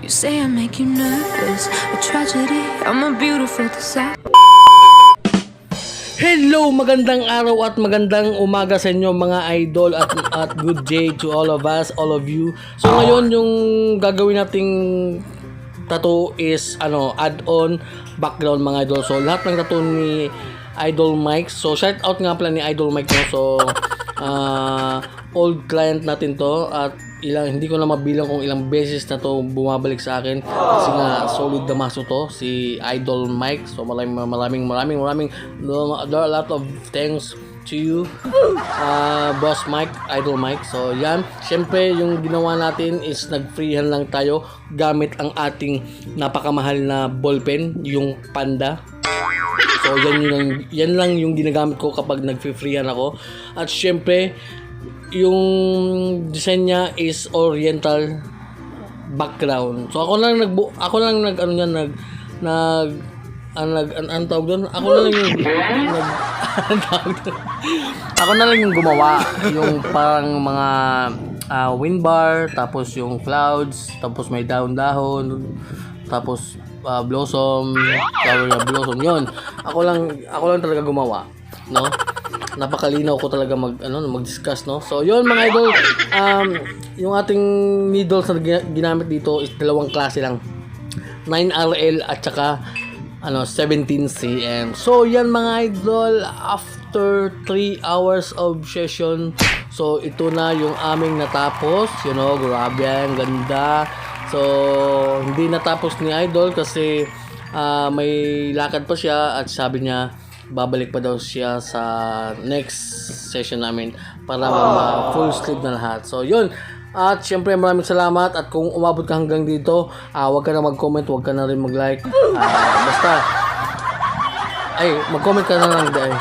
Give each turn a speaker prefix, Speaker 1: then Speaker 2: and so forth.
Speaker 1: You say I make you nervous, a tragedy, I'm a beautiful disaster.
Speaker 2: Hello, magandang araw at magandang umaga sa inyo mga idol at good day to all of us, all of you. So ngayon yung gagawin nating tattoo is add-on background mga idol. So lahat ng tattoo ni Idol Mike. So shout out nga pala ni Idol Mike no. So old client natin to at hindi ko na mabilang kung ilang beses na to bumabalik sa akin kasi nga solid damaso to si Idol Mike. So maraming there are a lot of thanks to you Boss Mike, Idol Mike. So yan, syempre yung ginawa natin is nag-freehand lang tayo gamit ang ating napakamahal na ballpen, yung Panda. So yan lang yung ginagamit ko kapag nag-freehand ako. At syempre yung design niya is oriental background. So ako lang nag tawag doon? Ako na lang yung gumawa yung parang mga wind bar, tapos yung clouds, tapos may dahon-dahon, tapos blossom, flower na blossom. Yun. Ako lang talaga gumawa, no? Napakalinaw ko talaga mag-discuss, no? So, yun mga idol, yung ating needles na ginamit dito is dalawang klase lang. 9RL at saka 17 cm. So, yan mga idol, after 3 hours of session, so ito na yung aming natapos, grabe, ang ganda. So, hindi natapos ni Idol kasi may lakad pa siya at sabi niya babalik pa daw siya sa next session namin para full sleeve na lahat. So yun, at syempre maraming salamat at kung umabot ka hanggang dito, wag ka na mag-comment, wag ka na rin mag-like, basta mag-comment ka na lang dahil